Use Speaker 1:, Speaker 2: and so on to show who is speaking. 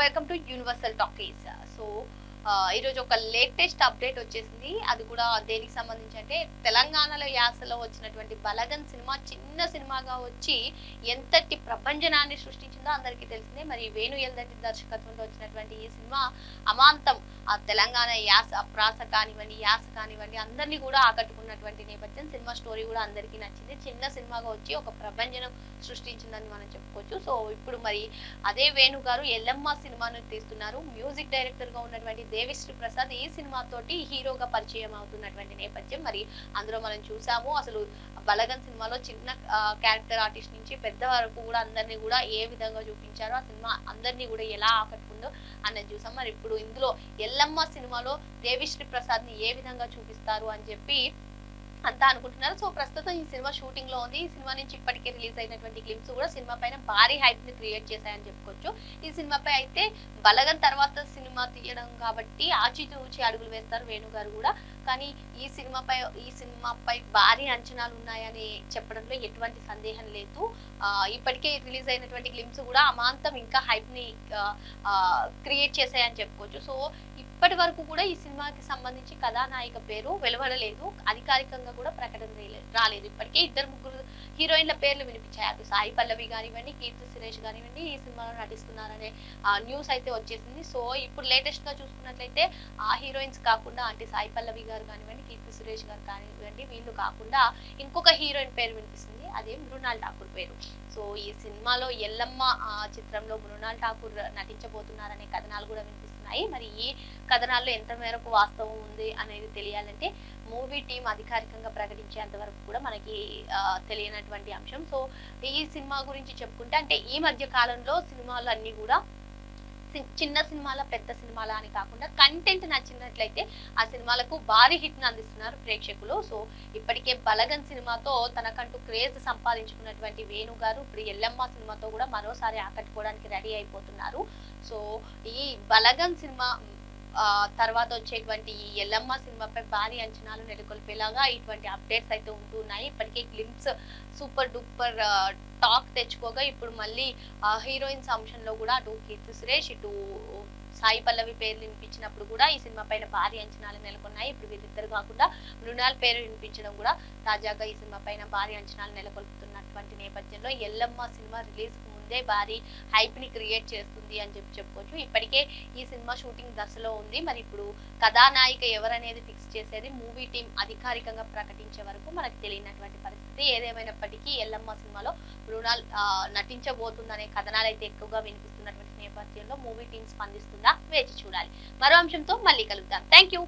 Speaker 1: Welcome to universal talkies. So ఈరోజు ఒక latest update వచ్చేసింది. అది కూడా దేనికి సంబంధించి అంటే తెలంగాణలో యాసలో వచ్చినటువంటి బలగన్ సినిమా చిన్న సినిమాగా వచ్చి ఎంతటి ప్రభంజనాన్ని సృష్టించిందో అందరికీ తెలిసిందే. మరి వేణు ఎల్దండి దర్శకత్వంలో వచ్చినటువంటి ఈ సినిమా అమాంతం ఆ తెలంగాణ యాస ప్రాస కానివ్వండి, యాస కానివ్వండి అందరినీ కూడా ఆకట్టుకున్నటువంటి నేపథ్యం. సినిమా స్టోరీ కూడా అందరికీ నచ్చింది. చిన్న సినిమాగా వచ్చి ఒక ప్రభంజనం సృష్టించిందని మనం చెప్పుకోవచ్చు. సో ఇప్పుడు మరి అదే వేణు గారు ఎల్లమ్మ సినిమాను తీస్తున్నారు. మ్యూజిక్ డైరెక్టర్ గా ఉన్నటువంటి దేవిశ్రీ ప్రసాద్ ఈ సినిమాతోటి హీరోగా పరిచయం అవుతున్నటువంటి నేపథ్యం. మరి అందులో మనం చూసాము అసలు బలగన్ సినిమాలో చిన్న క్యారెక్టర్ ఆర్టిస్ట్ నుంచి పెద్ద వరకు కూడా అందరినీ కూడా ఏ విధంగా చూపించారో, ఆ సినిమా అందరినీ కూడా ఎలా ఆకట్టుకుందో అన్నది చూసాం. మరి ఇప్పుడు ఇందులో ఎల్లమ్మ సినిమాలో దేవిశ్రీ ప్రసాద్ ని ఏ విధంగా చూపిస్తారు అని చెప్పి అంతా అనుకుంటున్నారు. సో ప్రస్తుతం ఈ సినిమా షూటింగ్ లో ఉంది. ఈ సినిమా నుంచి ఇప్పటికే రిలీజ్ అయినటువంటి క్లిప్స్ కూడా సినిమా పైన భారీ హైప్ ని క్రియేట్ చేశాయని చెప్పుకోవచ్చు. ఈ సినిమాపై అయితే బలగన్ తర్వాత సినిమా తీయడం కాబట్టి ఆచితూచి అడుగులు వేస్తారు వేణు గారు కూడా. కానీ ఈ సినిమాపై భారీ అంచనాలు ఉన్నాయని చెప్పడంలో ఎటువంటి సందేహం లేదు. ఇప్పటికే రిలీజ్ అయినటువంటి క్లిప్స్ కూడా అమాంతం ఇంకా హైప్ ని క్రియేట్ చేశాయని చెప్పుకోవచ్చు. సో ఇప్పటి వరకు కూడా ఈ సినిమాకి సంబంధించి కథానాయిక పేరు వెలువడలేదు, అధికారికంగా కూడా ప్రకటన రాలేదు. ఇప్పటికే 2-3 హీరోయిన్ల పేర్లు వినిపించాయి. అటు సాయి పల్లవి కానివ్వండి, కీర్తి సురేష్ కానివ్వండి ఈ సినిమాలో నటిస్తున్నారనే న్యూస్ అయితే వచ్చేసింది. సో ఇప్పుడు లేటెస్ట్ గా చూసుకున్నట్లయితే ఆ హీరోయిన్స్ కాకుండా అంటే సాయి పల్లవి గారు కానివ్వండి, కీర్తి సురేష్ గారు కానివ్వండి, వీళ్ళు కాకుండా ఇంకొక హీరోయిన్ పేరు వినిపిస్తుంది. అదే మృణాల్ ఠాకూర్ పేరు. సో ఈ సినిమాలో ఎల్లమ్మ చిత్రంలో మృణాల్ ఠాకూర్ నటించబోతున్నారనే కథనాలు కూడా వినిపిస్తున్నాయి. మరి ఈ కథనాల్లో ఎంత మేరకు వాస్తవం ఉంది అనేది తెలియాలంటే మూవీ టీం అధికారికంగా ప్రకటించేంత వరకు కూడా మనకి తెలియనటువంటి అంశం. సో ఈ సినిమా గురించి చెప్పుకుంటే అంటే ఈ మధ్య కాలంలో సినిమాలు అన్ని కూడా చిన్న సినిమాల పెద్ద సినిమాల అని కాకుండా కంటెంట్ నచ్చినట్లయితే ఆ సినిమాలకు భారీ హిట్ ని అందిస్తున్నారు ప్రేక్షకులు. సో ఇప్పటికే బలగన్ సినిమాతో తనకంటూ క్రేజ్ సంపాదించుకున్నటువంటి వేణు గారు ఇప్పుడు ఎల్లమ్మ సినిమాతో కూడా మరోసారి ఆకట్టుకోవడానికి రెడీ అయిపోతున్నారు. సో ఈ బలగన్ సినిమా తర్వాత వచ్చేటువంటి ఈ ఎల్లమ్మ సినిమాపై భారీ అంచనాలు నెలకొల్పేలాగా ఇటువంటి అప్డేట్స్ అయితే ఉంటున్నాయి. ఇప్పటికే గ్లింప్స్ సూపర్ డూపర్ టాక్ తెచ్చుకోగా ఇప్పుడు మళ్ళీ హీరోయిన్స్ అంశంలో కూడా అటు కీర్తి సురేష్ ఇటు సాయి పల్లవి పేర్లు వినిపించినప్పుడు కూడా ఈ సినిమా పైన భారీ అంచనాలు నెలకొన్నాయి. ఇప్పుడు వీరిద్దరు కాకుండా మృణాల్ పేరు వినిపించడం కూడా తాజాగా ఈ సినిమా పైన భారీ అంచనాలు నెలకొల్పుతున్నటువంటి నేపథ్యంలో ఎల్లమ్మ సినిమా రిలీజ్ కు ముందే భారీ హైప్ ని క్రియేట్ చేస్తుంది అని చెప్పుకోవచ్చు. ఇప్పటికే ఈ సినిమా షూటింగ్ దశలో ఉంది. మరి ఇప్పుడు కథానాయిక ఎవరనేది ఫిక్స్ చేసేది మూవీ టీం అధికారికంగా ప్రకటించే వరకు మనకు తెలియనటువంటి పరిస్థితి. ఏదేమైనప్పటికీ ఎల్లమ్మ సినిమాలో మృణాల్ నటించబోతుందనే కథనాలు అయితే ఎక్కువగా వినిపిస్తున్నటువంటి నేపథ్యంలో మూవీ టీం స్పందిస్తుందా వేచి చూడాలి. మరో అంశంతో మళ్ళీ కలుద్దాం. Thank you.